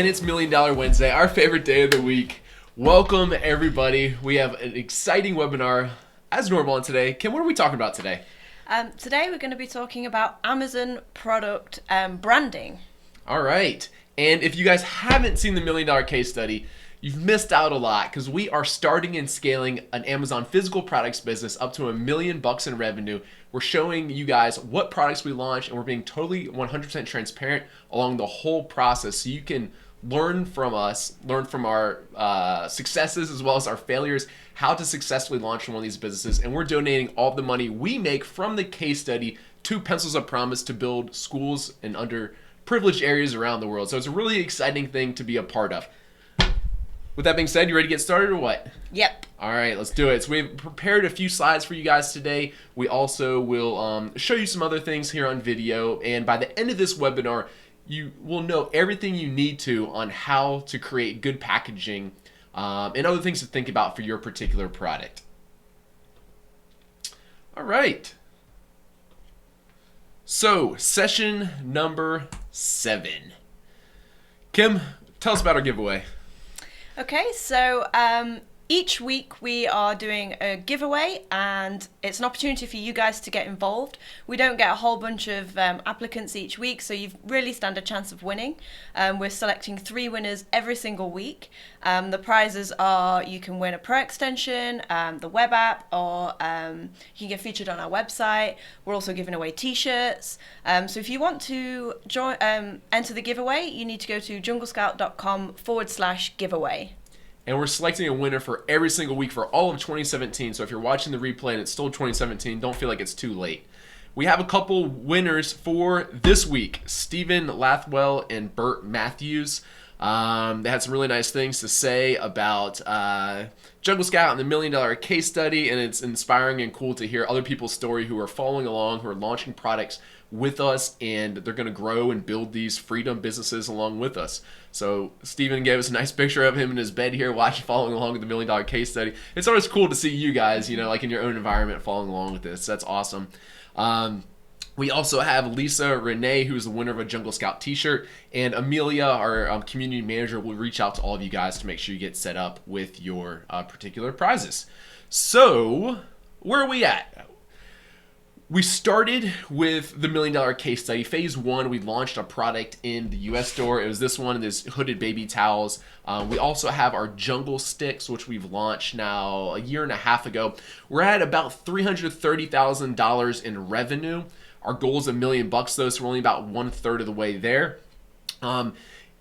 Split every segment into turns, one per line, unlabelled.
And it's Million Dollar Wednesday, our favorite day of the week. Welcome, everybody. We have an exciting webinar as normal on today. Kim, what are we talking about today?
Today we're going to be talking about Amazon product branding.
All right. And if you guys haven't seen the Million Dollar Case Study, you've missed out a lot because we are starting and scaling an Amazon physical products business up to $1 million in revenue. We're showing you guys what products we launch, and we're being totally 100% transparent along the whole process so you can learn from us, learn from our successes as well as our failures, how to successfully launch one of these businesses. And we're donating all the money we make from the case study to Pencils of Promise to build schools in underprivileged areas around the world. So it's a really exciting thing to be a part of. With that being said, you ready to get started or what?
Yep.
All right, let's do it. So we've prepared a few slides for you guys today. We also will show you some other things here on video. And by the end of this webinar, you will know everything you need to on how to create good packaging and other things to think about for your particular product. All right. So, session number 7. Kim, tell us about our giveaway.
Okay, so each week we are doing a giveaway, and it's an opportunity for you guys to get involved. We don't get a whole bunch of applicants each week, so you really stand a chance of winning. We're selecting 3 winners every single week. The prizes are you can win a Pro extension, the web app, or you can get featured on our website. We're also giving away t-shirts. So if you want to join, enter the giveaway, you need to go to junglescout.com/giveaway.
And we're selecting a winner for every single week for all of 2017. So if you're watching the replay and it's still 2017, don't feel like it's too late. We have a couple winners for this week. Stephen Lathwell and Bert Matthews. They had some really nice things to say about Jungle Scout and the $1 Million Case Study, and it's inspiring and cool to hear other people's story who are following along, who are launching products with us, and they're going to grow and build these freedom businesses along with us. So Stephen gave us a nice picture of him in his bed here following along with the $1 Million Case Study. It's always cool to see you guys, like in your own environment following along with this. That's awesome. We also have Lisa Renee, who's the winner of a Jungle Scout t-shirt, and Amelia, our community manager, will reach out to all of you guys to make sure you get set up with your particular prizes. So, where are we at? We started with the $1 Million Case Study. Phase 1, we launched a product in the US store. It was this one, this hooded baby towels. We also have our jungle sticks, which we've launched now a year and a half ago. We're at about $330,000 in revenue. Our goal is $1 million though, so we're only about 1/3 of the way there.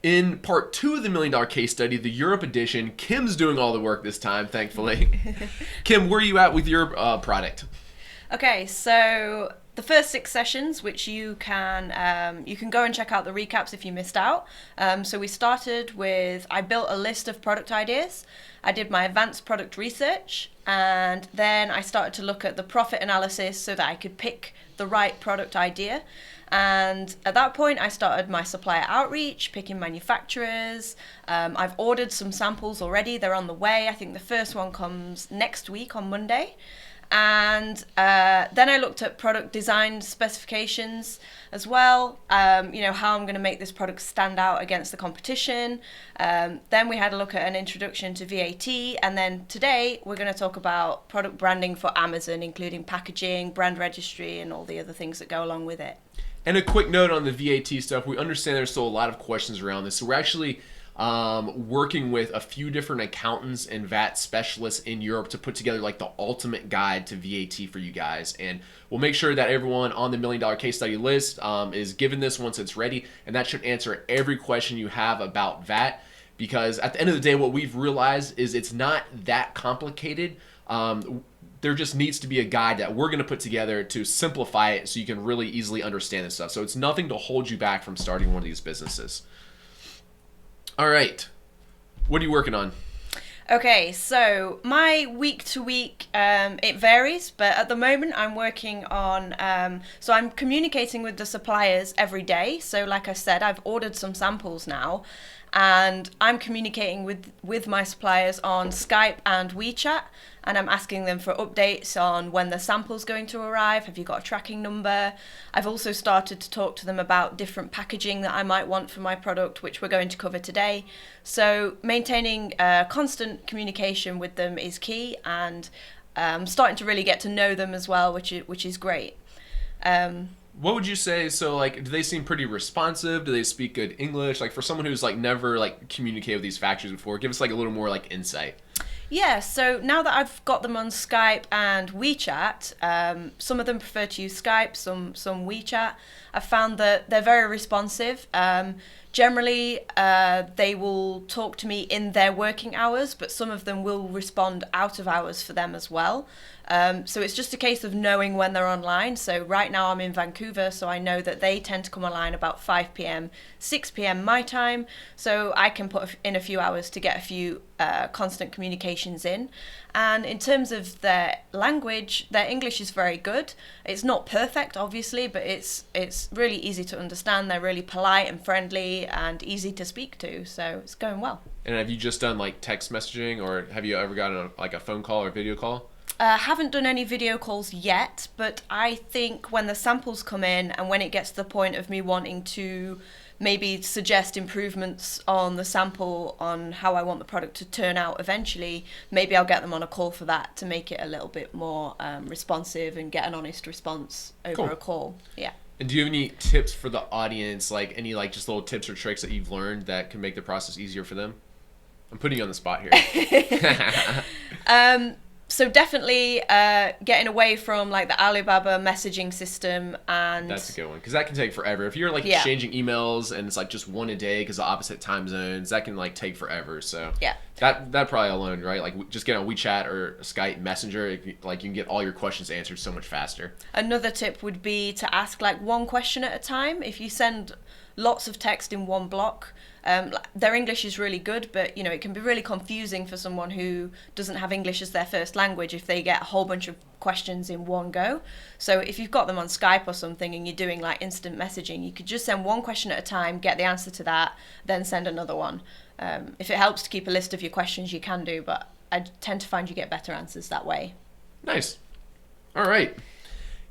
In part 2 of the $1 Million Case Study, the Europe edition, Kim's doing all the work this time, thankfully. Kim, where are you at with your product?
Okay, so the first 6 sessions, which you can go and check out the recaps if you missed out. So we started with, I built a list of product ideas. I did my advanced product research, and then I started to look at the profit analysis so that I could pick the right product idea. And at that point, I started my supplier outreach, picking manufacturers. I've ordered some samples already. They're on the way. I think the first one comes next week on Monday. And then I looked at product design specifications as well, how I'm going to make this product stand out against the competition. Then we had a look at an introduction to VAT, and then today we're going to talk about product branding for Amazon, including packaging, brand registry, and all the other things that go along with it.
And a quick note on the VAT stuff. We understand there's still a lot of questions around this, so we're actually working with a few different accountants and VAT specialists in Europe to put together like the ultimate guide to VAT for you guys. And we'll make sure that everyone on the $1 Million Case Study list is given this once it's ready, and that should answer every question you have about VAT. Because at the end of the day, what we've realized is it's not that complicated. There just needs to be a guide that we're going to put together to simplify it so you can really easily understand this stuff. So it's nothing to hold you back from starting one of these businesses. All right. What are you working on?
Okay, so my week to week, it varies, but at the moment I'm working on, so I'm communicating with the suppliers every day. So like I said, I've ordered some samples now, and I'm communicating with my suppliers on Skype and WeChat, and I'm asking them for updates on when the sample's going to arrive. Have you got a tracking number? I've also started to talk to them about different packaging that I might want for my product, which we're going to cover today. So maintaining constant communication with them is key, and starting to really get to know them as well, which is great.
What would you say? So, like, do they seem pretty responsive? Do they speak good English? Like, for someone who's like never like communicated with these factories before, give us like a little more like insight.
Yeah, so now that I've got them on Skype and WeChat, some of them prefer to use Skype, some WeChat. I've found that they're very responsive. Generally, they will talk to me in their working hours, but some of them will respond out of hours for them as well. So it's just a case of knowing when they're online. So right now I'm in Vancouver, so I know that they tend to come online about 5 p.m., 6 p.m. my time. So I can put in a few hours to get a few constant communications in. And in terms of their language, their English is very good. It's not perfect, obviously, but it's really easy to understand. They're really polite and friendly and easy to speak to. So it's going well.
And have you just done like text messaging, or have you ever gotten like a phone call or video call?
Haven't done any video calls yet, but I think when the samples come in and when it gets to the point of me wanting to maybe suggest improvements on the sample on how I want the product to turn out eventually, maybe I'll get them on a call for that to make it a little bit more responsive and get an honest response over a call. Yeah.
And do you have any tips for the audience, like any like just little tips or tricks that you've learned that can make the process easier for them? I'm putting you on the spot here.
So definitely getting away from like the Alibaba messaging system, and
that's a good one, because that can take forever. If you're like exchanging emails and it's like just one a day because of opposite time zones, that can like take forever. So
yeah,
that probably alone, right? Like just get on WeChat or Skype Messenger, like you can get all your questions answered so much faster.
Another tip would be to ask like one question at a time. If you send lots of text in one block, their English is really good, but you know it can be really confusing for someone who doesn't have English as their first language if they get a whole bunch of questions in one go. So if you've got them on Skype or something and you're doing like instant messaging, you could just send one question at a time, get the answer to that, then send another one. If it helps to keep a list of your questions, you can do, but I tend to find you get better answers that way.
Nice. All right.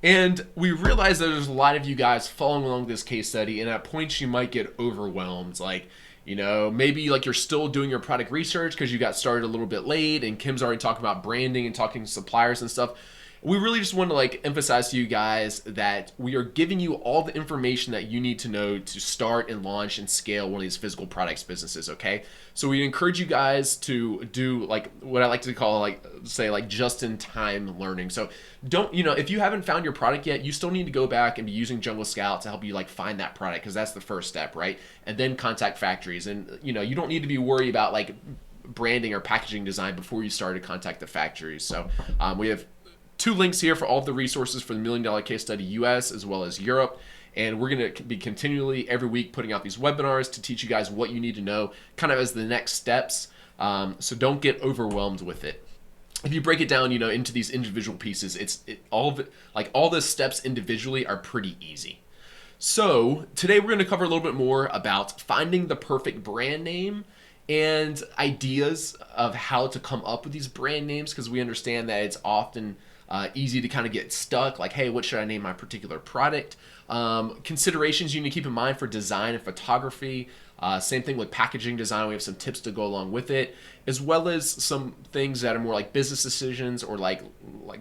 And we realize that there's a lot of you guys following along this case study, and at points you might get overwhelmed. Like, you know, maybe like you're still doing your product research because you got started a little bit late, and Kim's already talking about branding and talking to suppliers and stuff. We really just want to like emphasize to you guys that we are giving you all the information that you need to know to start and launch and scale one of these physical products businesses, okay? So we encourage you guys to do like what I like to call like just-in-time learning. So don't, you know, if you haven't found your product yet, you still need to go back and be using Jungle Scout to help you like find that product, because that's the first step, right? And then contact factories. And you know, you don't need to be worried about like branding or packaging design before you start to contact the factories. So we have 2 links here for all of the resources for the $1 Million Case Study US as well as Europe. And we're going to be continually every week putting out these webinars to teach you guys what you need to know kind of as the next steps. So don't get overwhelmed with it. If you break it down, you know, into these individual pieces, all of it, like all the steps individually are pretty easy. So today we're going to cover a little bit more about finding the perfect brand name and ideas of how to come up with these brand names, because we understand that it's often easy to kind of get stuck, like, hey, what should I name my particular product? Considerations you need to keep in mind for design and photography. Same thing with packaging design. We have some tips to go along with it, as well as some things that are more like business decisions or like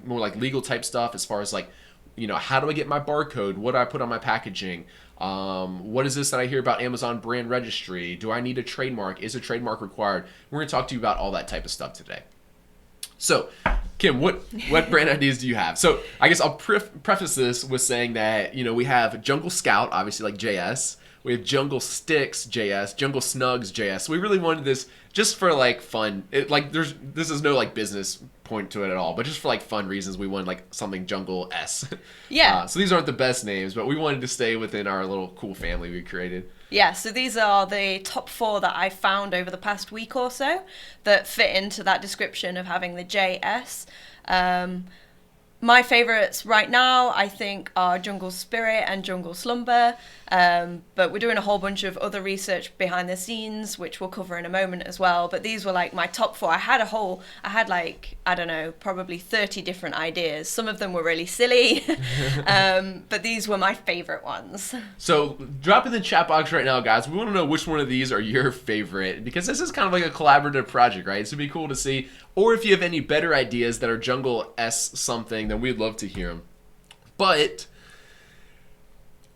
more like legal type stuff, as far as like, you know, how do I get my barcode? What do I put on my packaging? What is this that I hear about Amazon brand registry? Do I need a trademark? Is a trademark required? We're going to talk to you about all that type of stuff today. So, Kim, what brand ideas do you have? So, I guess I'll preface this with saying that, you know, we have Jungle Scout, obviously like JS. We have Jungle Sticks JS, Jungle Snugs JS. So we really wanted this just for like fun. This is no like business point to it at all, but just for like fun reasons, we wanted like something Jungle S.
Yeah.
So these aren't the best names, but we wanted to stay within our little cool family we created.
Yeah, so these are the top 4 that I found over the past week or so that fit into that description of having the JS. My favourites right now, I think, are Jungle Spirit and Jungle Slumber. But we're doing a whole bunch of other research behind the scenes, which we'll cover in a moment as well. But these were like my top 4. I had like, I don't know, probably 30 different ideas. Some of them were really silly, but these were my favourite ones.
So drop in the chat box right now, guys. We want to know which one of these are your favorite, because this is kind of like a collaborative project, right? So it'd be cool to see. Or if you have any better ideas that are Jungle S something, then we'd love to hear them. But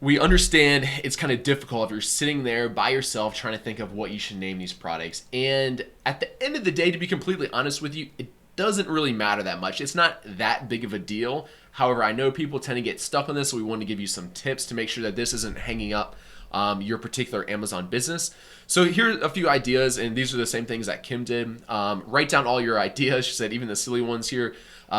we understand it's kind of difficult if you're sitting there by yourself trying to think of what you should name these products. And at the end of the day, to be completely honest with you, it doesn't really matter that much. It's not that big of a deal. However, I know people tend to get stuck on this, so we want to give you some tips to make sure that this isn't hanging up your particular Amazon business. So here are a few ideas, and these are the same things that Kim did. Write down all your ideas. She said even the silly ones here.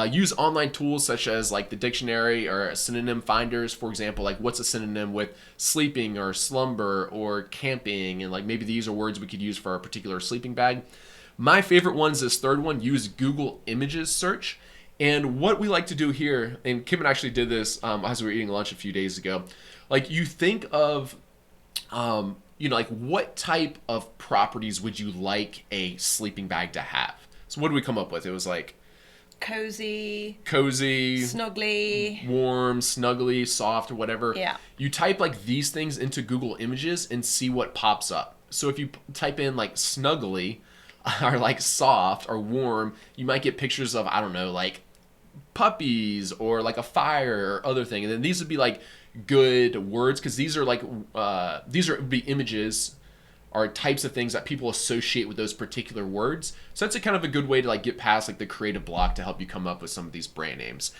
Use online tools such as like the dictionary or synonym finders. For example, like what's a synonym with sleeping or slumber or camping, and like maybe these are words we could use for a particular sleeping bag. My favorite one is this third one. Use Google Images search. And what we like to do here, and Kim actually did this as we were eating lunch a few days ago, like you think of like what type of properties would you like a sleeping bag to have? So what did we come up with? It was like
cozy,
snuggly, warm, snuggly, soft, or whatever.
Yeah.
You type like these things into Google Images and see what pops up. So if you type in like snuggly or like soft or warm, you might get pictures of, I don't know, like puppies or like a fire or other thing. And then these would be like good words, because these are like would be images or types of things that people associate with those particular words. So that's a kind of a good way to like get past like the creative block to help you come up with some of these brand names.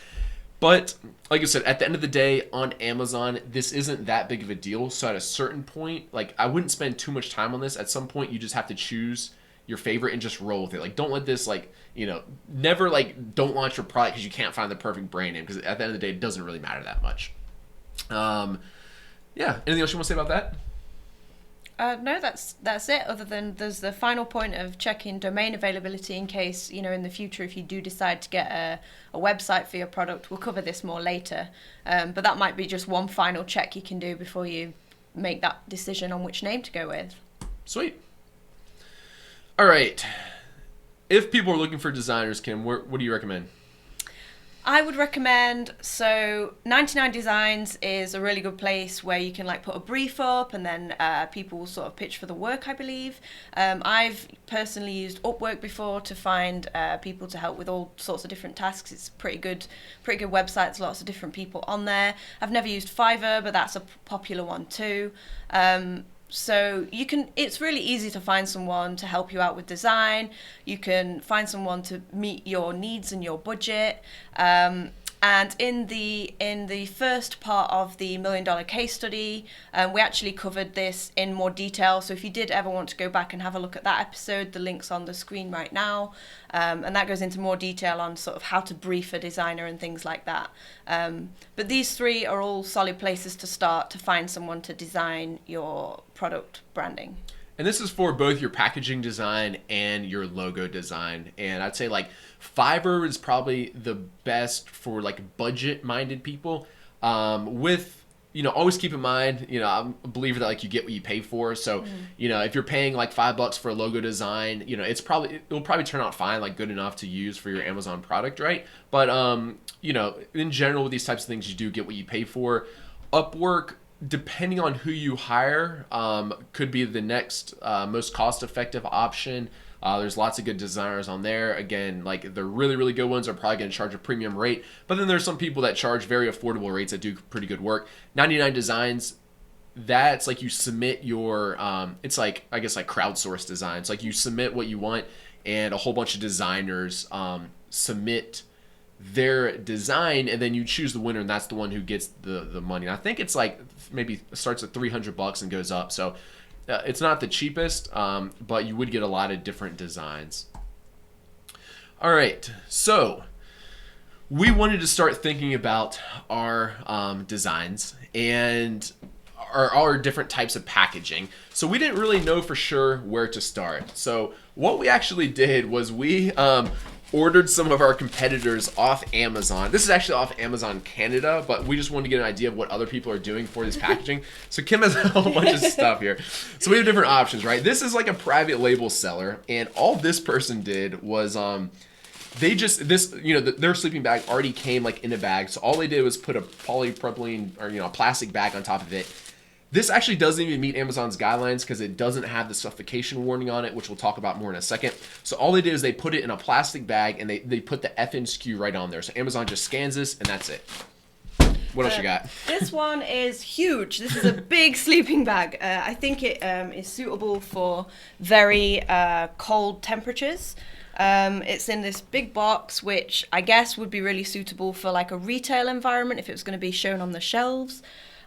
But like I said, at the end of the day on Amazon, this isn't that big of a deal. So at a certain point, like I wouldn't spend too much time on this. At some point, you just have to choose your favorite and just roll with it. Like don't let this like, never like don't launch your product because you can't find the perfect brand name, because at the end of the day, it doesn't really matter that much. Yeah. Anything else you want to say about that?
No, that's it. Other than there's the final point of checking domain availability in case, in the future, if you do decide to get a website for your product. We'll cover this more later. But that might be just one final check you can do before you make that decision on which name to go with.
Sweet. All right. If people are looking for designers, Kim, what do you recommend?
I would recommend, 99 Designs is a really good place where you can like put a brief up and then people will sort of pitch for the work, I believe. I've personally used Upwork before to find people to help with all sorts of different tasks. It's pretty good website. There's lots of different people on there. I've never used Fiverr, but that's a popular one too. So it's really easy to find someone to help you out with design. You can find someone to meet your needs and your budget. And in the first part of the $1 Million Case Study, we actually covered this in more detail. So if you did ever want to go back and have a look at that episode, the link's on the screen right now. And that goes into more detail on sort of how to brief a designer and things like that. But these 3 are all solid places to start to find someone to design your product branding.
And this is for both your packaging design and your logo design. And I'd say like Fiverr is probably the best for like budget-minded people. With always keep in mind, I'm a believer that like you get what you pay for. So if you're paying like $5 for a logo design, it'll probably turn out fine, like good enough to use for your Amazon product, right? But in general with these types of things, you do get what you pay for. Upwork, depending on who you hire, could be the next most cost-effective option. There's lots of good designers on there. Again, like the really, really good ones are probably going to charge a premium rate. But then there's some people that charge very affordable rates that do pretty good work. 99 Designs, that's like you submit your, it's like, I guess like crowdsourced designs. Like you submit what you want and a whole bunch of designers submit their design, and then you choose the winner, and that's the one who gets the money. And I think it's like maybe starts at $300 and goes up. So it's not the cheapest, but you would get a lot of different designs. All right, so we wanted to start thinking about our designs and our different types of packaging. So we didn't really know for sure where to start. So what we actually did was we ordered some of our competitors off Amazon. This is actually off Amazon Canada, but we just wanted to get an idea of what other people are doing for this packaging. So Kim has a whole bunch of stuff here. So we have different options, right? This is like a private label seller, and all this person did was they just their sleeping bag already came like in a bag. So all they did was put a polypropylene or a plastic bag on top of it. This actually doesn't even meet Amazon's guidelines because it doesn't have the suffocation warning on it, which we'll talk about more in a second. So all they did is they put it in a plastic bag and they put the FNSKU right on there. So Amazon just scans this and that's it. What else you got?
This one is huge. This is a big sleeping bag. I think it is suitable for very cold temperatures. It's in this big box, which I guess would be really suitable for like a retail environment if it was going to be shown on the shelves.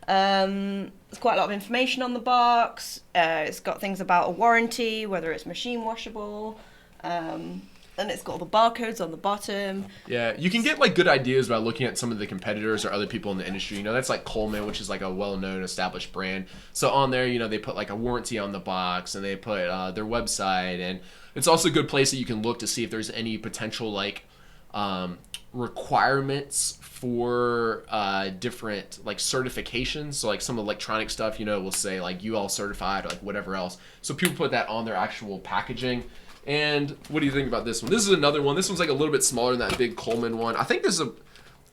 There's quite a lot of information on the box. It's got things about a warranty, whether it's machine washable, and it's got all the barcodes on the bottom.
Yeah, you can get like good ideas by looking at some of the competitors or other people in the industry. That's like Coleman, which is like a well-known established brand. So on there, they put like a warranty on the box and they put their website, and it's also a good place that you can look to see if there's any potential like requirements for different like certifications. So like some electronic stuff, will say like UL certified or like whatever else. So people put that on their actual packaging. And what do you think about this one? This is another one. This one's like a little bit smaller than that big Coleman one. I think this is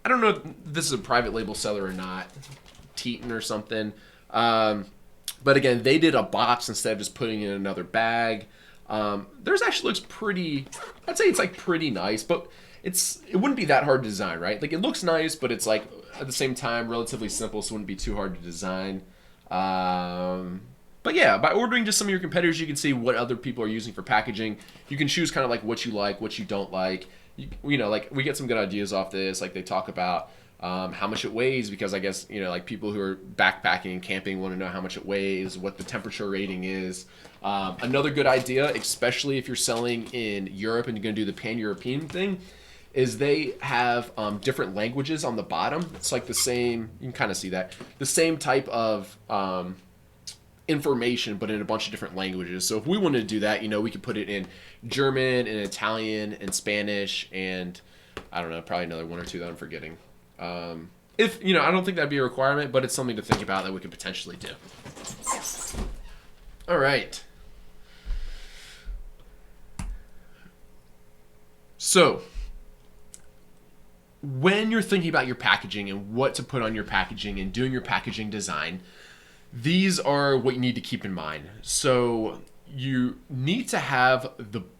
I don't know if this is a private label seller or not. Teton or something. But again, they did a box instead of just putting it in another bag. Theirs actually looks pretty, I'd say it's like pretty nice, but it wouldn't be that hard to design, right? Like it looks nice, but it's like at the same time relatively simple, so it wouldn't be too hard to design. But yeah, by ordering just some of your competitors, you can see what other people are using for packaging. You can choose kind of like what you like, what you don't like. Like we get some good ideas off this. Like they talk about how much it weighs, because I guess, like people who are backpacking and camping want to know how much it weighs, what the temperature rating is. Another good idea, especially if you're selling in Europe and you're going to do the pan-European thing, is they have different languages on the bottom. It's like the same, you can kind of see that, the same type of information, but in a bunch of different languages. So if we wanted to do that, we could put it in German and Italian and Spanish and I don't know, probably another one or two that I'm forgetting. If, I don't think that'd be a requirement, but it's something to think about that we could potentially do. All right. So when you're thinking about your packaging and what to put on your packaging and doing your packaging design, these are what you need to keep in mind. So you need to have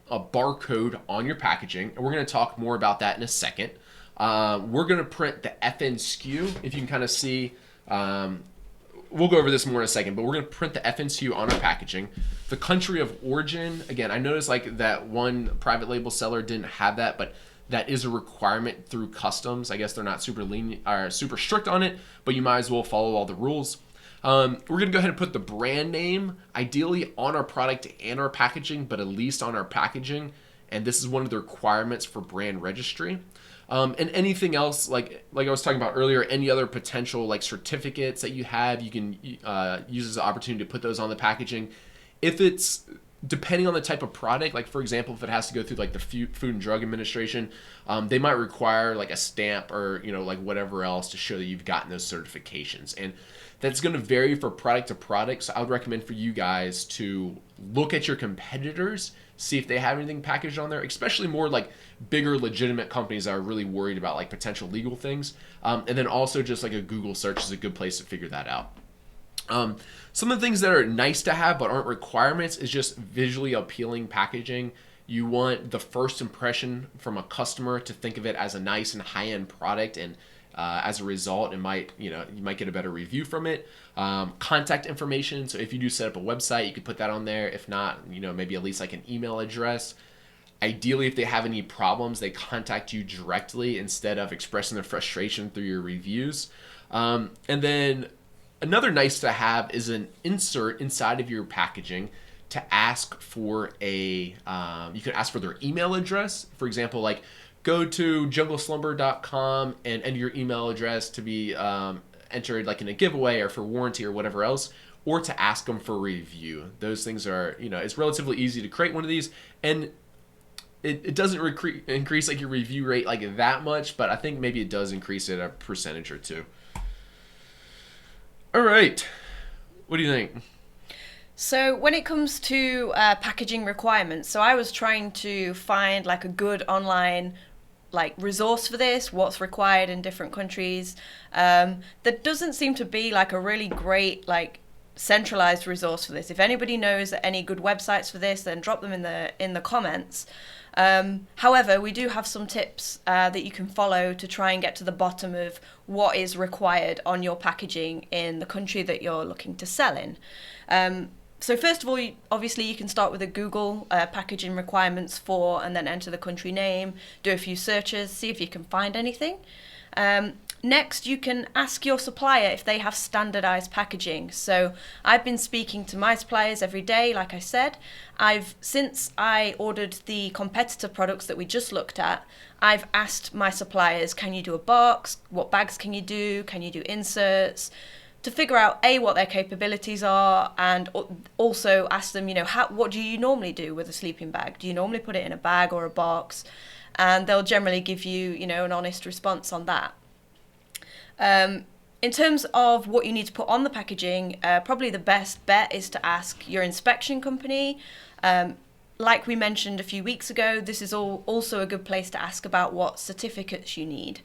a barcode on your packaging, and we're going to talk more about that in a second. We're going to print the FNSKU, if you can kind of see. We'll go over this more in a second, but we're going to print the FNSKU on our packaging. The country of origin, again, I noticed like that one private label seller didn't have that, but that is a requirement through customs. I guess they're not super lenient or super strict on it, but you might as well follow all the rules. We're going to go ahead and put the brand name, ideally on our product and our packaging, but at least on our packaging. And this is one of the requirements for brand registry. And anything else, like I was talking about earlier, any other potential like certificates that you have, you can use as an opportunity to put those on the packaging. If it's depending on the type of product, like for example, if it has to go through like the Food and Drug Administration, they might require like a stamp or like whatever else to show that you've gotten those certifications. And that's going to vary for product to product. So I would recommend for you guys to look at your competitors, see if they have anything packaged on there, especially more like bigger legitimate companies that are really worried about like potential legal things. And then also just like a Google search is a good place to figure that out. Some of the things that are nice to have but aren't requirements is just visually appealing packaging. You want the first impression from a customer to think of it as a nice and high-end product, and as a result, you might get a better review from it. Contact information. So if you do set up a website, you could put that on there. If not, maybe at least like an email address. Ideally, if they have any problems, they contact you directly instead of expressing their frustration through your reviews. And then another nice to have is an insert inside of your packaging to ask for you can ask for their email address. For example, like go to jungleslumber.com and enter your email address to be entered like in a giveaway or for warranty or whatever else, or to ask them for a review. Those things are, it's relatively easy to create one of these. And it doesn't increase like your review rate like that much, but I think maybe it does increase it a percentage or two. All right, what do you think?
So when it comes to packaging requirements, so I was trying to find like a good online like resource for this, what's required in different countries. There doesn't seem to be like a really great like centralized resource for this. If anybody knows any good websites for this, then drop them in the comments. However, we do have some tips that you can follow to try and get to the bottom of what is required on your packaging in the country that you're looking to sell in. So first of all, obviously you can start with a Google packaging requirements for, and then enter the country name, do a few searches, see if you can find anything. Next, you can ask your supplier if they have standardized packaging. So I've been speaking to my suppliers every day, like I said. Since I ordered the competitor products that we just looked at, I've asked my suppliers, can you do a box? What bags can you do? Can you do inserts? To figure out what their capabilities are, and also ask them, what do you normally do with a sleeping bag? Do you normally put it in a bag or a box? And they'll generally give you, an honest response on that. In terms of what you need to put on the packaging, probably the best bet is to ask your inspection company. Like we mentioned a few weeks ago, this is also a good place to ask about what certificates you need.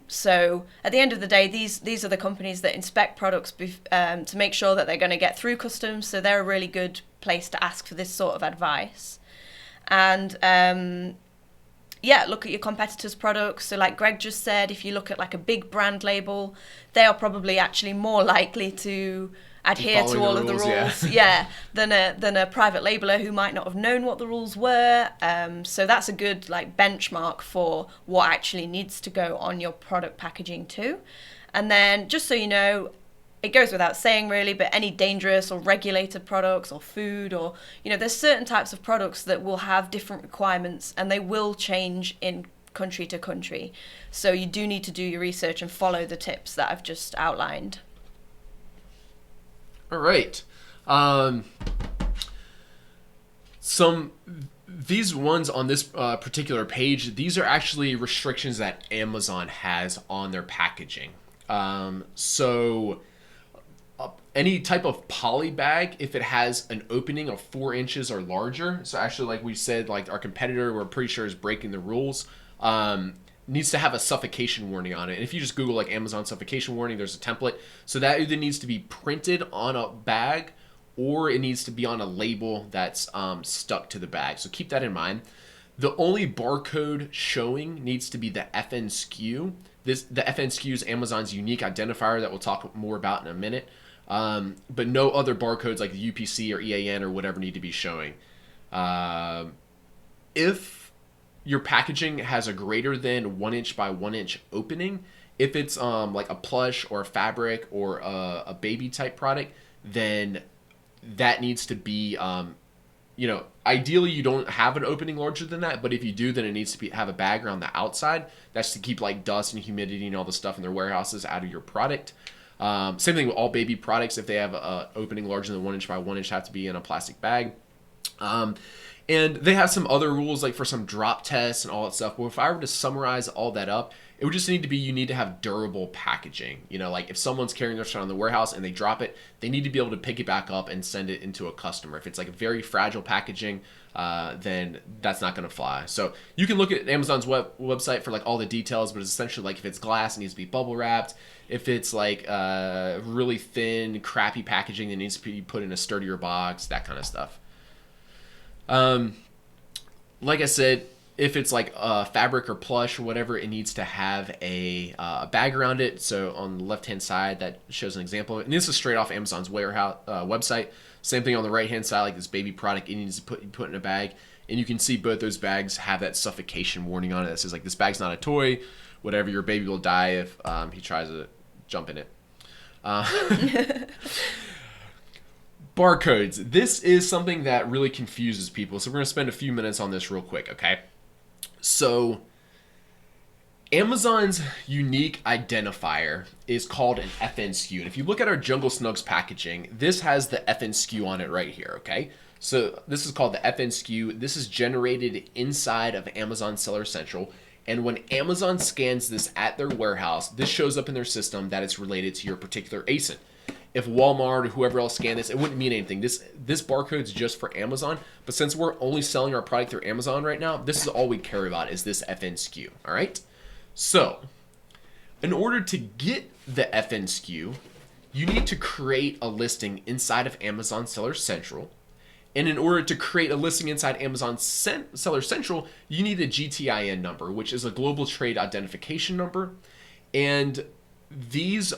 So at the end of the day, these are the companies that inspect products to make sure that they're going to get through customs. So they're a really good place to ask for this sort of advice. And look at your competitors' products. So like Greg just said, if you look at like a big brand label, they are probably actually more likely to adhere to all of the rules, than a private labeler who might not have known what the rules were. So that's a good like benchmark for what actually needs to go on your product packaging too. And then just so you know, it goes without saying really, but any dangerous or regulated products or food or, there's certain types of products that will have different requirements and they will change in country to country. So you do need to do your research and follow the tips that I've just outlined.
All right. These ones on this particular page, these are actually restrictions that Amazon has on their packaging. So any type of poly bag, if it has an opening of 4 inches or larger, so actually like we said, like our competitor, we're pretty sure is breaking the rules, needs to have a suffocation warning on it. And if you just Google like Amazon suffocation warning, there's a template. So that either needs to be printed on a bag or it needs to be on a label that's stuck to the bag. So keep that in mind. The only barcode showing needs to be the FN SKU. The FN SKU is Amazon's unique identifier that we'll talk more about in a minute. But no other barcodes like the UPC or EAN or whatever need to be showing. If your packaging has a greater than 1 inch by 1 inch opening, if it's like a plush or a fabric or a baby type product, then that needs to be, ideally you don't have an opening larger than that, but if you do, then it needs to have a bag around the outside. That's to keep like dust and humidity and all the stuff in their warehouses out of your product. Same thing with all baby products. If they have an opening larger than 1 inch by 1 inch, have to be in a plastic bag. And they have some other rules like for some drop tests and all that stuff. But if I were to summarize all that up, it would just need to be, you need to have durable packaging. Like if someone's carrying their stuff in the warehouse and they drop it, they need to be able to pick it back up and send it into a customer. If it's like a very fragile packaging, then that's not going to fly. So you can look at Amazon's website for like all the details, but it's essentially like if it's glass, it needs to be bubble wrapped. If it's like really thin, crappy packaging that needs to be put in a sturdier box, that kind of stuff. Like I said, if it's like fabric or plush or whatever, it needs to have a bag around it. So on the left-hand side, that shows an example. And this is straight off Amazon's warehouse website. Same thing on the right-hand side, like this baby product, it needs to put in a bag. And you can see both those bags have that suffocation warning on it that says like, this bag's not a toy. Whatever, your baby will die if he tries to jump in it. Barcodes. This is something that really confuses people. So we're going to spend a few minutes on this real quick, okay? So Amazon's unique identifier is called an FN SKU. And if you look at our Jungle Snugs packaging, this has the FN SKU on it right here, okay? So this is called the FN SKU. This is generated inside of Amazon Seller Central. And when Amazon scans this at their warehouse, this shows up in their system that it's related to your particular ASIN. If Walmart or whoever else scanned this, it wouldn't mean anything. This barcode is just for Amazon. But since we're only selling our product through Amazon right now, this is all we care about is this FN SKU. All right. So in order to get the FN SKU, you need to create a listing inside of Amazon Seller Central. And in order to create a listing inside Amazon Seller Central, you need a GTIN number, which is a global trade identification number. And this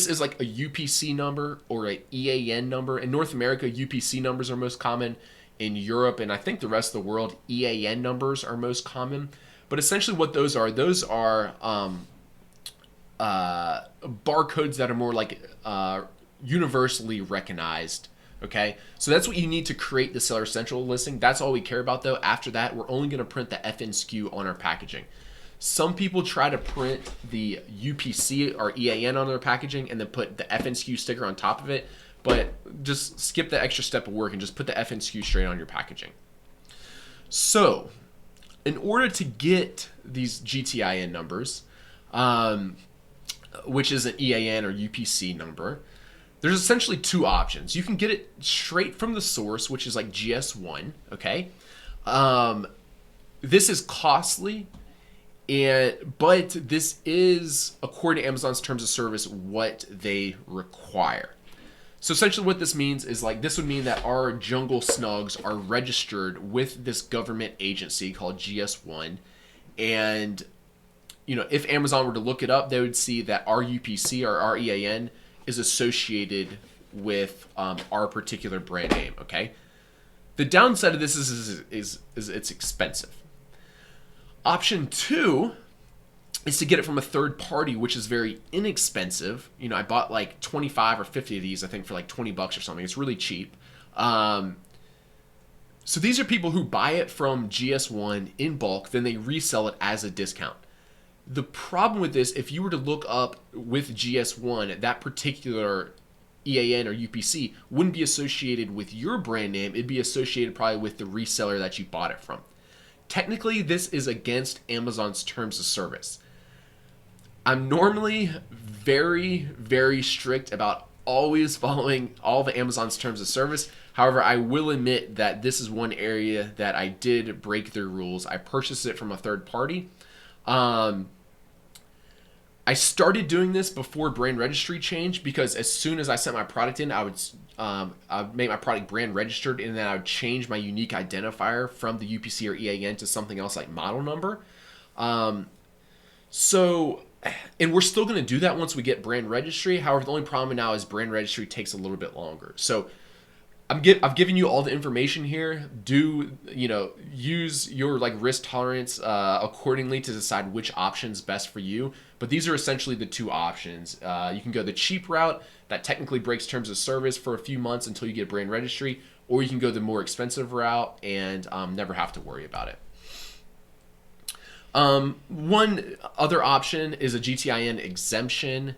is like a UPC number or an EAN number. In North America, UPC numbers are most common. In Europe and I think the rest of the world, EAN numbers are most common. But essentially what those are barcodes that are more like universally recognized. Okay, so that's what you need to create the Seller Central listing. That's all we care about though. After that, we're only going to print the FN SKU on our packaging. Some people try to print the UPC or EAN on their packaging and then put the FN SKU sticker on top of it, but just skip the extra step of work and just put the FN SKU straight on your packaging. So in order to get these GTIN numbers, which is an EAN or UPC number, there's essentially two options. You can get it straight from the source, which is like GS1, okay? This is costly, but this is, according to Amazon's terms of service, what they require. So essentially what this means is like, this would mean that our jungle snugs are registered with this government agency called GS1. And, you know, if Amazon were to look it up, they would see that our UPC or our EAN is associated with our particular brand name, okay? The downside of this is it's expensive. Option 2 is to get it from a third party, which is very inexpensive. You know, I bought like 25 or 50 of these, I think for like $20 or something. It's really cheap. So these are people who buy it from GS1 in bulk, then they resell it as a discount. The problem with this, if you were to look up with GS1, that particular EAN or UPC wouldn't be associated with your brand name. It'd be associated probably with the reseller that you bought it from. Technically, this is against Amazon's terms of service. I'm normally very, very strict about always following all the Amazon's terms of service. However, I will admit that this is one area that I did break their rules. I purchased it from a third party. I started doing this before brand registry changed because as soon as I sent my product in, I would make my product brand registered and then I would change my unique identifier from the UPC or EAN to something else like model number. And we're still going to do that once we get brand registry. However, the only problem now is brand registry takes a little bit longer. So I've given you all the information here. Use your like risk tolerance accordingly to decide which option's best for you. But these are essentially the two options. You can go the cheap route that technically breaks terms of service for a few months until you get brand registry, or you can go the more expensive route and never have to worry about it. One other option is a GTIN exemption.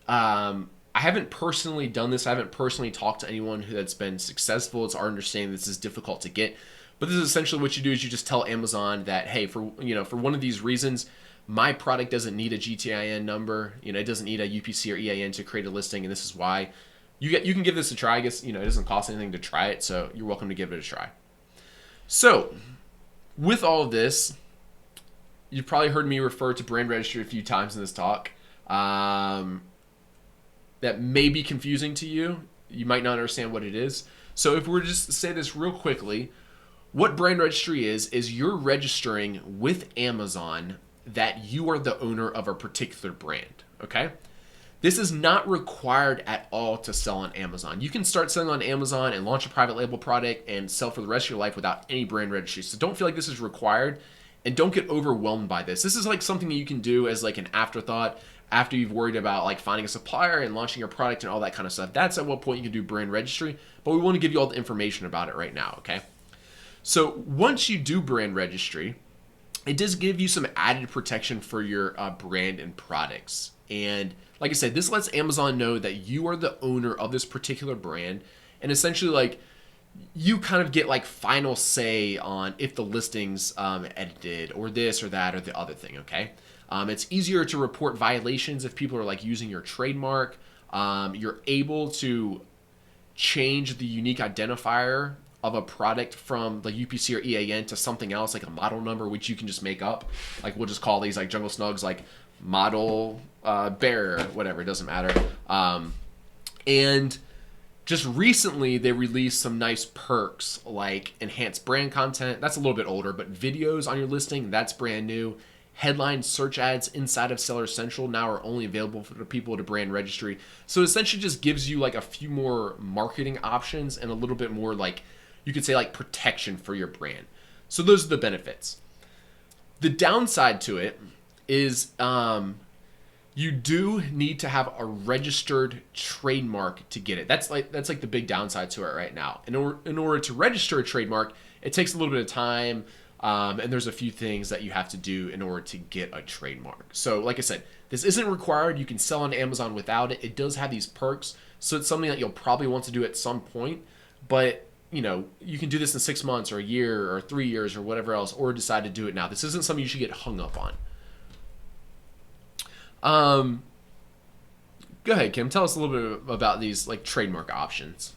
I haven't personally done this. I haven't personally talked to anyone that's been successful. It's our understanding this is difficult to get. But this is essentially what you do is you just tell Amazon that, hey, for one of these reasons, my product doesn't need a GTIN number. It doesn't need a UPC or EAN to create a listing, and this is why. You can give this a try. I guess, it doesn't cost anything to try it, so you're welcome to give it a try. So, with all of this, you've probably heard me refer to brand registry a few times in this talk. That may be confusing to you. You might not understand what it is. So if we're just to say this real quickly, what brand registry is you're registering with Amazon that you are the owner of a particular brand, okay? This is not required at all to sell on Amazon. You can start selling on Amazon and launch a private label product and sell for the rest of your life without any brand registry. So don't feel like this is required and don't get overwhelmed by this. This is like something that you can do as like an afterthought after you've worried about like finding a supplier and launching your product and all that kind of stuff. That's at what point you can do brand registry, but we want to give you all the information about it right now, okay? So once you do brand registry, it does give you some added protection for your brand and products. And like I said, this lets Amazon know that you are the owner of this particular brand. And essentially like you kind of get like final say on if the listing's edited or this or that or the other thing, okay? It's easier to report violations if people are like using your trademark. You're able to change the unique identifier of a product from the UPC or EAN to something else, like a model number, which you can just make up. Like we'll just call these like Jungle Snugs like model bear, whatever, it doesn't matter. And just recently they released some nice perks like enhanced brand content. That's a little bit older, but videos on your listing, that's brand new. Headline search ads inside of Seller Central now are only available for the people to brand registry. So it essentially just gives you like a few more marketing options and a little bit more like, you could say like protection for your brand. So those are the benefits. The downside to it is you do need to have a registered trademark to get it. That's like the big downside to it right now. In order to register a trademark, it takes a little bit of time. And there's a few things that you have to do in order to get a trademark. So like I said, this isn't required. You can sell on Amazon without it. It does have these perks. So it's something that you'll probably want to do at some point. But, you know, you can do this in 6 months or a year or 3 years or whatever else, or decide to do it now. This isn't something you should get hung up on. Go ahead, Kim. Tell us a little bit about these like trademark options.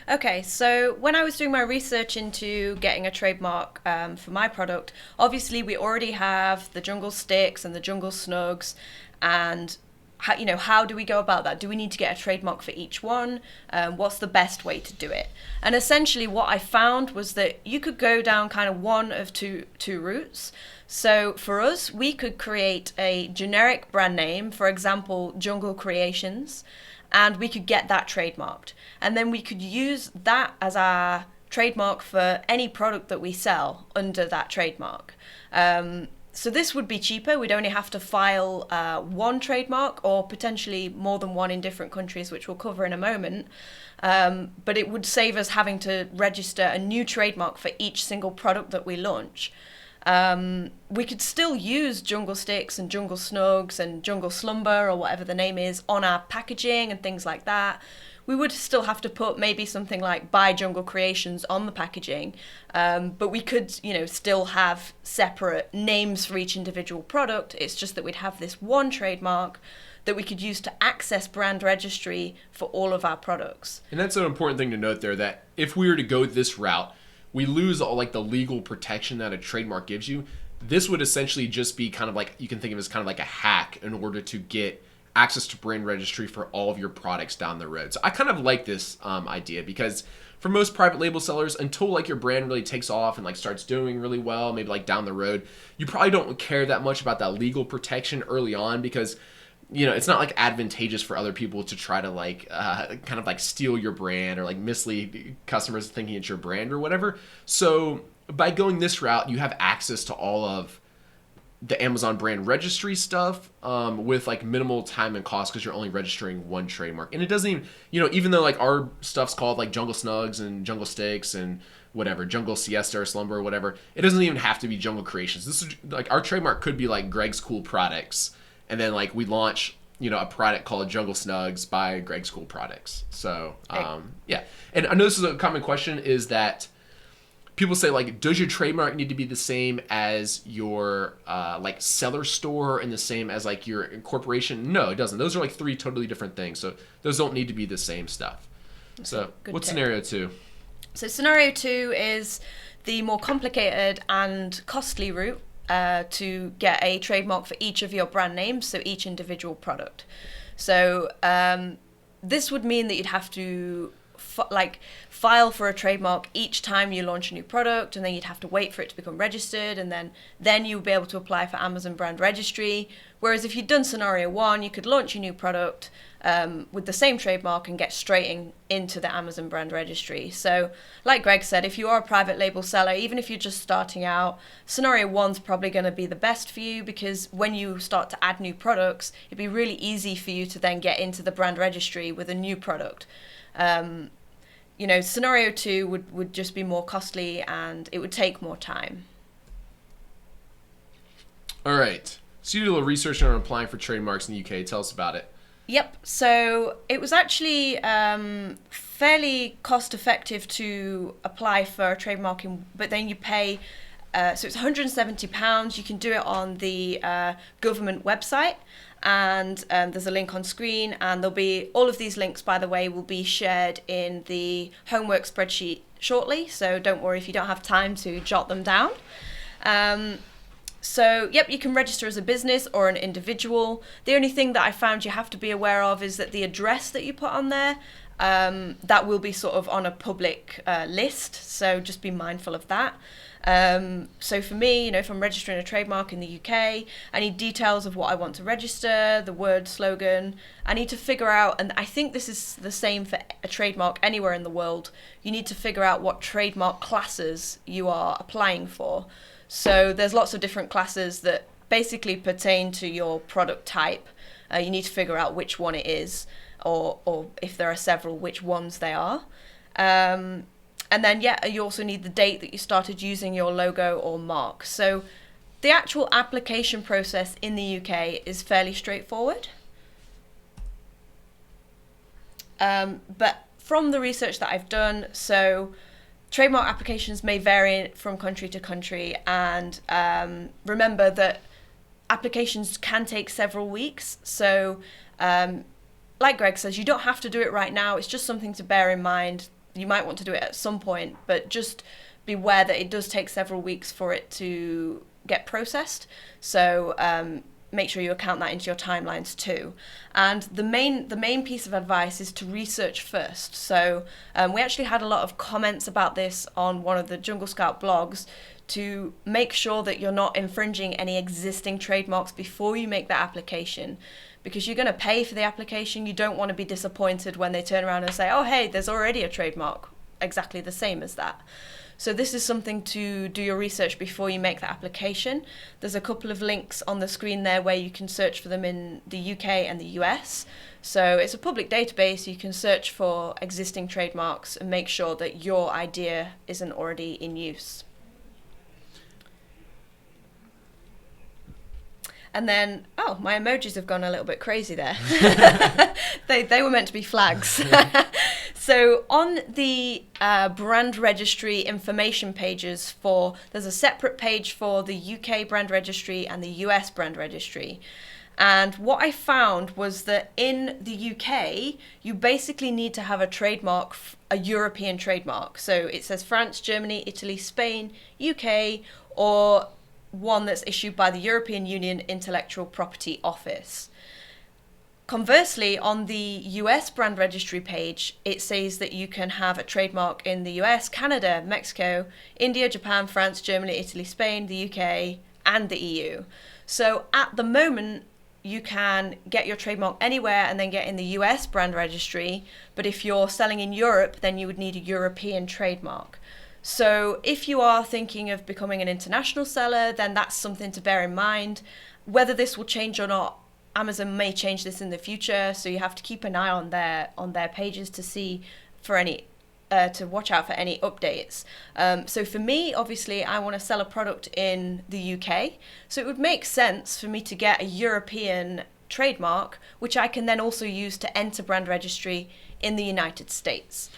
Okay, so when I was doing my research into getting a trademark for my product, obviously we already have the Jungle Sticks and the Jungle Snugs, and how do we go about that? Do we need to get a trademark for each one? What's the best way to do it? And essentially what I found was that you could go down kind of one of two routes. So for us, we could create a generic brand name, for example, Jungle Creations, and we could get that trademarked. And then we could use that as our trademark for any product that we sell under that trademark. So this would be cheaper. We'd only have to file one trademark or potentially more than one in different countries, which we'll cover in a moment. But it would save us having to register a new trademark for each single product that we launch. We could still use Jungle Sticks and Jungle Snugs and Jungle Slumber or whatever the name is on our packaging and things like that. We would still have to put maybe something like by Jungle Creations on the packaging, but we could, still have separate names for each individual product. It's just that we'd have this one trademark that we could use to access brand registry for all of our products.
And that's an important thing to note there, that if we were to go this route, we lose all like the legal protection that a trademark gives you. This would essentially just be kind of like, you can think of it as kind of like a hack in order to get access to brand registry for all of your products down the road. So I kind of like this idea, because for most private label sellers, until like your brand really takes off and like starts doing really well, maybe like down the road, you probably don't care that much about that legal protection early on, because it's not like advantageous for other people to try to like kind of like steal your brand or like mislead customers thinking it's your brand or whatever. So by going this route, you have access to all of the Amazon brand registry stuff with like minimal time and cost, because you're only registering one trademark. And it doesn't even, even though like our stuff's called like Jungle Snugs and Jungle Sticks and whatever, Jungle Siesta or Slumber or whatever, it doesn't even have to be Jungle Creations. This is like, our trademark could be like Greg's Cool Products. And then like we launch, a product called Jungle Snugs by Greg's Cool Products. So, yeah. And I know this is a common question, is that people say like, does your trademark need to be the same as your like seller store and the same as like your incorporation? No, it doesn't. Those are like three totally different things. So those don't need to be the same stuff. So what's scenario 2?
So scenario 2 is the more complicated and costly route to get a trademark for each of your brand names, so each individual product. So this would mean that you'd have to file for a trademark each time you launch a new product, and then you'd have to wait for it to become registered, and then you'll be able to apply for Amazon brand registry. Whereas if you'd done scenario 1, you could launch a new product with the same trademark and get straight into the Amazon brand registry. So like Greg said, if you are a private label seller, even if you're just starting out, scenario 1's probably going to be the best for you, because when you start to add new products, it'd be really easy for you to then get into the brand registry with a new product. Scenario 2 would just be more costly and it would take more time.
All right. So you did a little research on applying for trademarks in the UK. Tell us about it.
Yep. So it was actually fairly cost effective to apply for a trademark, but then you pay. So it's £170. You can do it on the government website, and there's a link on screen. And there'll be all of these links, by the way, will be shared in the homework spreadsheet shortly. So don't worry if you don't have time to jot them down. So, yep, you can register as a business or an individual. The only thing that I found you have to be aware of is that the address that you put on there, that will be sort of on a public list. So just be mindful of that. So for me, if I'm registering a trademark in the UK, I need details of what I want to register, the word slogan. I need to figure out, and I think this is the same for a trademark anywhere in the world, you need to figure out what trademark classes you are applying for. So there's lots of different classes that basically pertain to your product type. You need to figure out which one it is, or if there are several, which ones they are. And then, you also need the date that you started using your logo or mark. So the actual application process in the UK is fairly straightforward. But from the research that I've done, so trademark applications may vary from country to country, and remember that applications can take several weeks. So like Greg says, you don't have to do it right now. It's just something to bear in mind. You might want to do it at some point, but just beware that it does take several weeks for it to get processed. So make sure you account that into your timelines too. And the main piece of advice is to research first. So we actually had a lot of comments about this on one of the Jungle Scout blogs, to make sure that you're not infringing any existing trademarks before you make that application, because you're going to pay for the application. You don't want to be disappointed when they turn around and say, oh, hey, there's already a trademark exactly the same as that. So this is something to do your research before you make that application. There's a couple of links on the screen there where you can search for them in the UK and the US. So it's a public database. You can search for existing trademarks and make sure that your idea isn't already in use. And then, my emojis have gone a little bit crazy there. They were meant to be flags. So on the brand registry information pages, there's a separate page for the UK brand registry and the US brand registry. And what I found was that in the UK, you basically need to have a trademark, a European trademark. So it says France, Germany, Italy, Spain, UK, or one that's issued by the European Union Intellectual Property Office. Conversely, on the US brand registry page, it says that you can have a trademark in the US, Canada, Mexico, India, Japan, France, Germany, Italy, Spain, the UK, and the EU. So at the moment, you can get your trademark anywhere and then get in the US brand registry. But if you're selling in Europe, then you would need a European trademark. So if you are thinking of becoming an international seller, then that's something to bear in mind. Whether this will change or not, Amazon may change this in the future, so you have to keep an eye on their pages to see for any to watch out for any updates. So for me, obviously, I want to sell a product in the UK, so it would make sense for me to get a European trademark, which I can then also use to enter brand registry in the United States.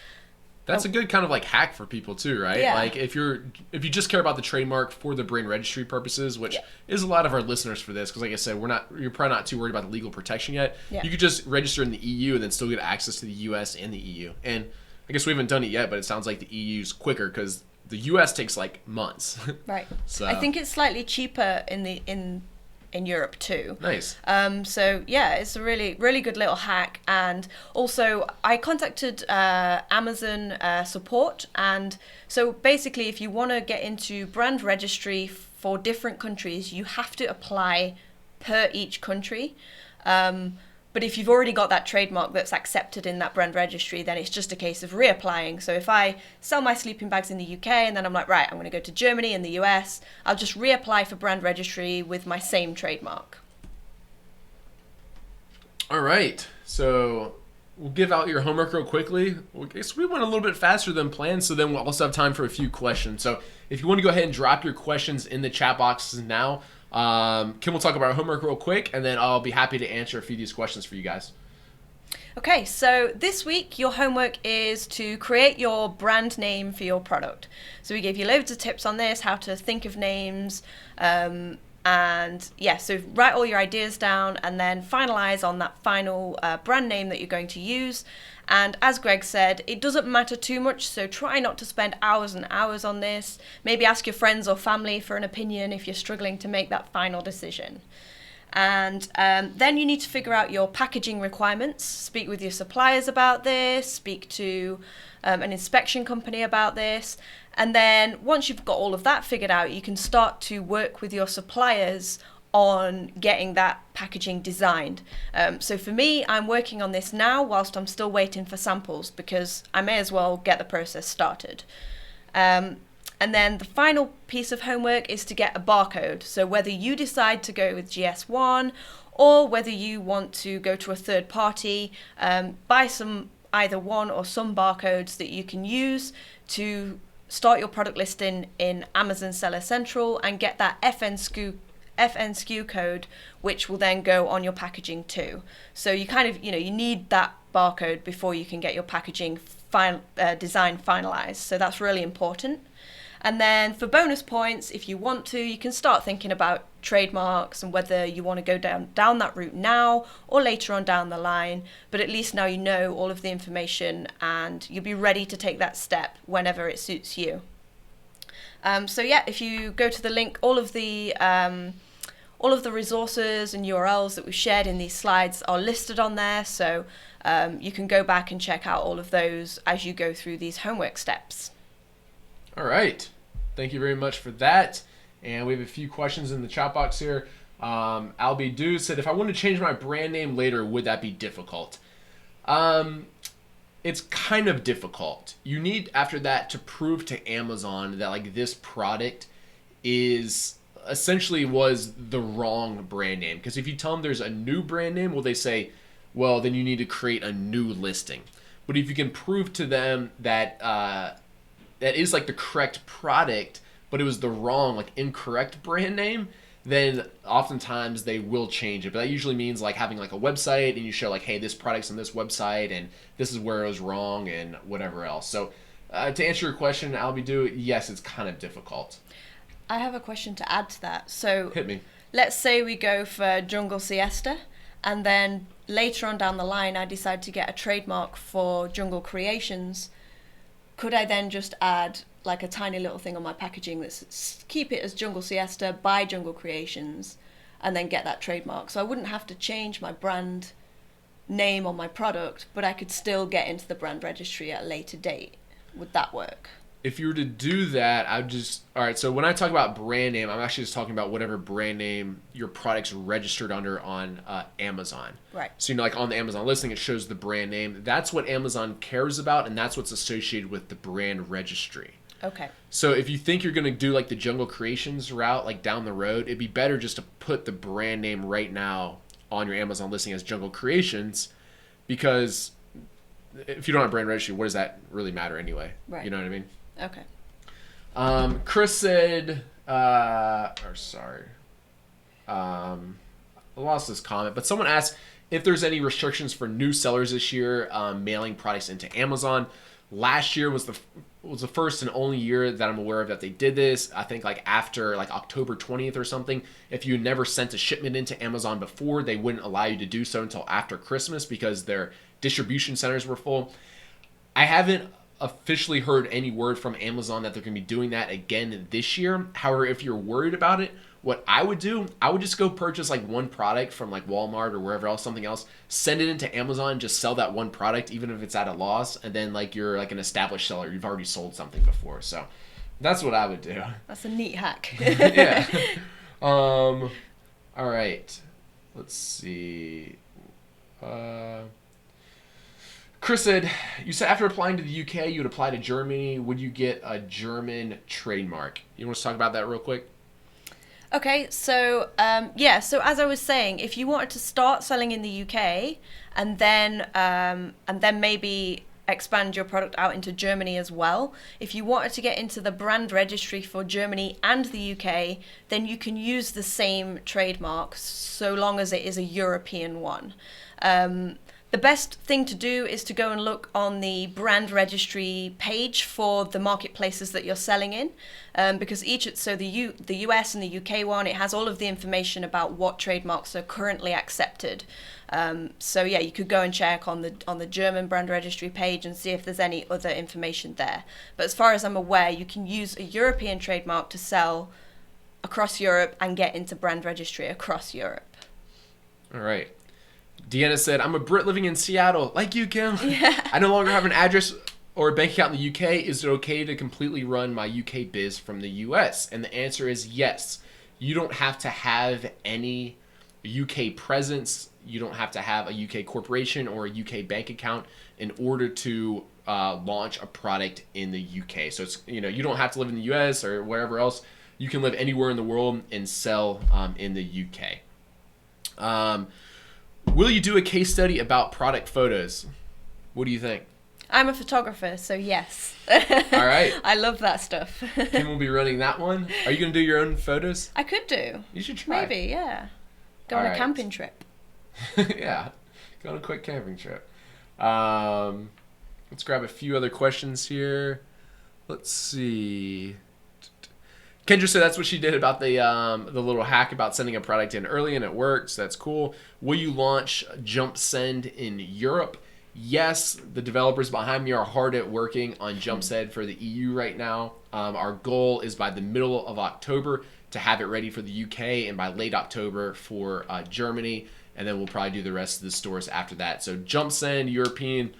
That's a good kind of like hack for people too, right?
Yeah.
Like if you just care about the trademark for the brand registry purposes, which is a lot of our listeners for this, because like I said, you're probably not too worried about the legal protection yet.
Yeah.
You could just register in the EU and then still get access to the US and the EU. And I guess we haven't done it yet, but it sounds like the EU's quicker because the US takes like months.
Right.
So
I think it's slightly cheaper in Europe too.
Nice.
So yeah, it's a really, really good little hack. And also I contacted Amazon support. And so basically if you want to get into brand registry for different countries, you have to apply per each country. But if you've already got that trademark that's accepted in that brand registry, then it's just a case of reapplying. So if I sell my sleeping bags in the UK and then I'm like, right, I'm going to go to Germany and the US, I'll just reapply for brand registry with my same trademark.
All right. So we'll give out your homework real quickly. I guess we went a little bit faster than planned, so then we'll also have time for a few questions. So if you want to go ahead and drop your questions in the chat boxes now, Kim will talk about our homework real quick, and then I'll be happy to answer a few of these questions for you guys.
Okay, so this week your homework is to create your brand name for your product. So we gave you loads of tips on this, how to think of names, and yeah, so write all your ideas down and then finalize on that final brand name that you're going to use. And as Greg said, it doesn't matter too much, so try not to spend hours and hours on this. Maybe ask your friends or family for an opinion if you're struggling to make that final decision. And then you need to figure out your packaging requirements, speak with your suppliers about this, speak to an inspection company about this. And then once you've got all of that figured out, you can start to work with your suppliers on getting that packaging designed. So for me, I'm working on this now whilst I'm still waiting for samples because I may as well get the process started. And then the final piece of homework is to get a barcode. So whether you decide to go with GS1 or whether you want to go to a third party, buy either one or some barcodes that you can use to start your product listing in Amazon Seller Central and get that FNSKU code, which will then go on your packaging too. So you kind of, you need that barcode before you can get your packaging design finalized. So that's really important. And then for bonus points, if you want to, you can start thinking about trademarks and whether you want to go down that route now or later on down the line. But at least now you know all of the information and you'll be ready to take that step whenever it suits you. So yeah, if you go to the link, all of the resources and URLs that we've shared in these slides are listed on there. So you can go back and check out all of those as you go through these homework steps.
All right. Thank you very much for that. And we have a few questions in the chat box here. Albie Do said, if I want to change my brand name later, would that be difficult? It's kind of difficult. You need, after that, to prove to Amazon that like this product is essentially was the wrong brand name. Because if you tell them there's a new brand name, well, they say, well, then you need to create a new listing. But if you can prove to them that that is like the correct product, but it was the wrong, like incorrect brand name, then oftentimes they will change it. But that usually means like having like a website and you show like, hey, this product's on this website and this is where it was wrong and whatever else. So to answer your question, Albie Do, yes, it's kind of difficult.
I have a question to add to that. So
hit me.
Let's say we go for Jungle Siesta and then later on down the line, I decide to get a trademark for Jungle Creations. Could I then just add like a tiny little thing on my packaging that's keep it as Jungle Siesta by Jungle Creations and then get that trademark? So I wouldn't have to change my brand name on my product, but I could still get into the brand registry at a later date. Would that work?
If you were to do that, all right, so when I talk about brand name, I'm actually just talking about whatever brand name your product's registered under on Amazon.
Right.
So, like on the Amazon listing, it shows the brand name. That's what Amazon cares about, and that's what's associated with the brand registry.
Okay.
So if you think you're going to do like the Jungle Creations route, like down the road, it'd be better just to put the brand name right now on your Amazon listing as Jungle Creations, because if you don't have brand registry, what does that really matter anyway?
Right.
You know what I mean?
Okay.
Chris said, I lost this comment, but someone asked if there's any restrictions for new sellers this year mailing products into Amazon. Last year was the first and only year that I'm aware of that they did this. I think like after like October 20th or something, if you never sent a shipment into Amazon before, they wouldn't allow you to do so until after Christmas because their distribution centers were full. I haven't officially heard any word from Amazon that they're going to be doing that again this year. However, if you're worried about it, what I would do, I would just go purchase like one product from like Walmart or wherever else, something else, send it into Amazon, just sell that one product, even if it's at a loss. And then like you're like an established seller, you've already sold something before. So that's what I would do.
That's a neat hack.
Yeah. All right. Let's see. Chris said, you said after applying to the UK, you would apply to Germany. Would you get a German trademark? You want to talk about that real quick?
Okay, so so as I was saying, if you wanted to start selling in the UK and then maybe expand your product out into Germany as well, if you wanted to get into the brand registry for Germany and the UK, then you can use the same trademark so long as it is a European one. The best thing to do is to go and look on the brand registry page for the marketplaces that you're selling in, because the US and the UK one, it has all of the information about what trademarks are currently accepted. So yeah, you could go and check on the German brand registry page and see if there's any other information there. But as far as I'm aware, you can use a European trademark to sell across Europe and get into brand registry across Europe.
All right. Deanna said, I'm a Brit living in Seattle, like you, Kim.
Yeah.
I no longer have an address or a bank account in the UK. Is it okay to completely run my UK biz from the US? And the answer is yes. You don't have to have any UK presence. You don't have to have a UK corporation or a UK bank account in order to launch a product in the UK. So it's, you don't have to live in the US or wherever else. You can live anywhere in the world and sell in the UK. Will you do a case study about product photos? What do you think?
I'm a photographer, so yes.
All right.
I love that stuff.
Kim will be running that one. Are you going to do your own photos?
I could do.
You should try.
Maybe, yeah. Go
All
on a
right.
camping trip.
Yeah. Go on a quick camping trip. Let's grab a few other questions here. Let's see. Kendra said that's what she did about the little hack about sending a product in early, and it worked. So that's cool. Will you launch Jump Send in Europe? Yes, the developers behind me are hard at working on Jump Send for the EU right now. Our goal is by the middle of October to have it ready for the UK, and by late October for Germany, and then we'll probably do the rest of the stores after that. So Jump Send European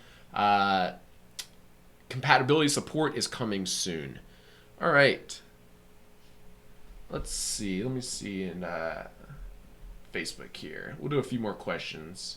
compatibility support is coming soon. All right. Let's see. Let me see in Facebook here. We'll do a few more questions.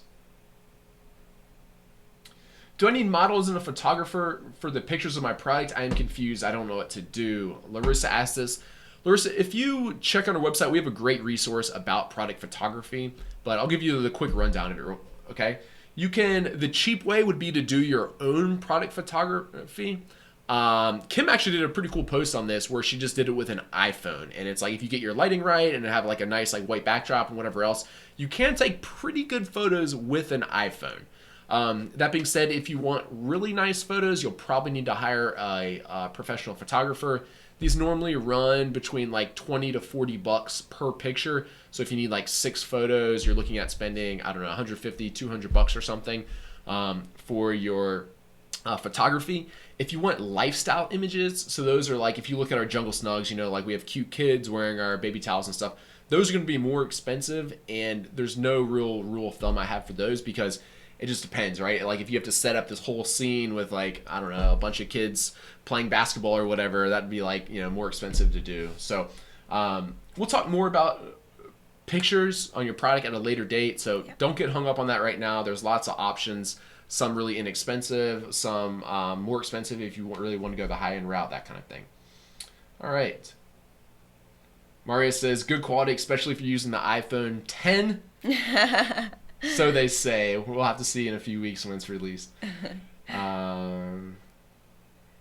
Do I need models and a photographer for the pictures of my product? I am confused. I don't know what to do. Larissa asked this. Larissa, if you check on our website, we have a great resource about product photography, but I'll give you the quick rundown of it, okay? The cheap way would be to do your own product photography. Kim actually did a pretty cool post on this where she just did it with an iPhone, and it's like if you get your lighting right and have like a nice like white backdrop and whatever else, you can take pretty good photos with an iPhone. That being said, if you want really nice photos, you'll probably need to hire a professional photographer. These normally run between like $20 to $40 per picture. So if you need like 6 photos, you're looking at spending, I don't know, $150, $200 or something for your photography. If you want lifestyle images, so those are like, if you look at our jungle snugs, like we have cute kids wearing our baby towels and stuff, those are going to be more expensive, and there's no real rule of thumb I have for those because it just depends, right? Like if you have to set up this whole scene with like, I don't know, a bunch of kids playing basketball or whatever, that'd be like, more expensive to do. So we'll talk more about pictures on your product at a later date. So Don't get hung up on that right now. There's lots of options. Some really inexpensive, some more expensive if you really want to go the high-end route, that kind of thing. All right. Maria says, good quality, especially if you're using the iPhone 10. So they say. We'll have to see in a few weeks when it's released.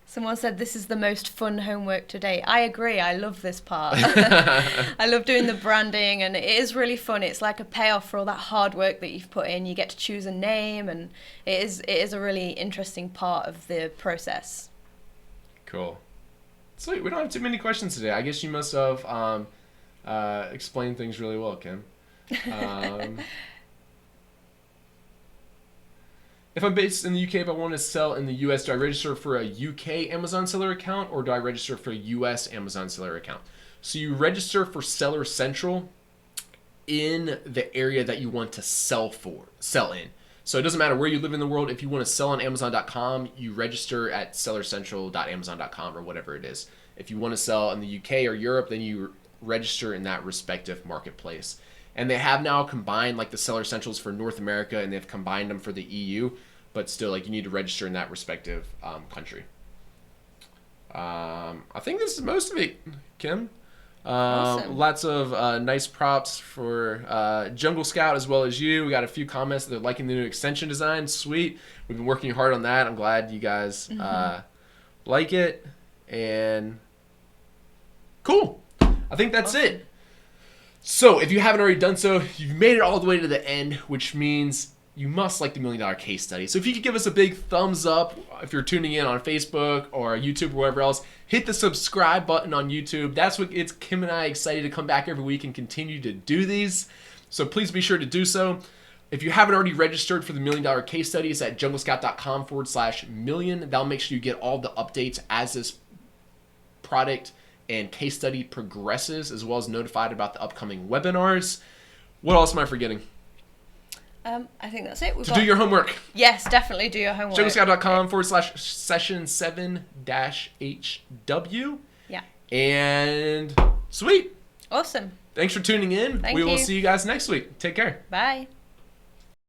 Someone said this is the most fun homework today. I agree. I love this part. I love doing the branding, and it is really fun. It's like a payoff for all that hard work that you've put in. You get to choose a name, and it is a really interesting part of the process.
Cool. Sweet. We don't have too many questions today. I guess you must have explained things really well, Kim. If I'm based in the UK but want to sell in the US, do I register for a UK Amazon seller account or do I register for a US Amazon seller account? So you register for Seller Central in the area that you want to sell in. So it doesn't matter where you live in the world. If you want to sell on Amazon.com, you register at sellercentral.amazon.com or whatever it is. If you want to sell in the UK or Europe, then you register in that respective marketplace. And they have now combined like the Seller Centrals for North America, and they've combined them for the EU, but still like you need to register in that respective country. I think this is most of it, Kim.
Awesome.
Lots of nice props for Jungle Scout as well as you. We got a few comments that they're liking the new extension design. Sweet. We've been working hard on that. I'm glad you guys like it. And cool. I think that's it. So if you haven't already done so, you've made it all the way to the end, which means you must like the $1 Million Case Study. So if you could give us a big thumbs up, if you're tuning in on Facebook or YouTube or wherever else, hit the subscribe button on YouTube. That's what gets Kim and I excited to come back every week and continue to do these. So please be sure to do so. If you haven't already registered for the $1 Million Case Study, it's at junglescout.com/million. That'll make sure you get all the updates as this product and case study progresses, as well as notified about the upcoming webinars. What else am I forgetting?
I think that's it.
Do your homework.
Yes, definitely do your homework.
junglescout.com/session7-HW.
Yeah.
And sweet.
Awesome.
Thanks for tuning in.
Thank
we will
you.
see you guys next week. Take care.
Bye.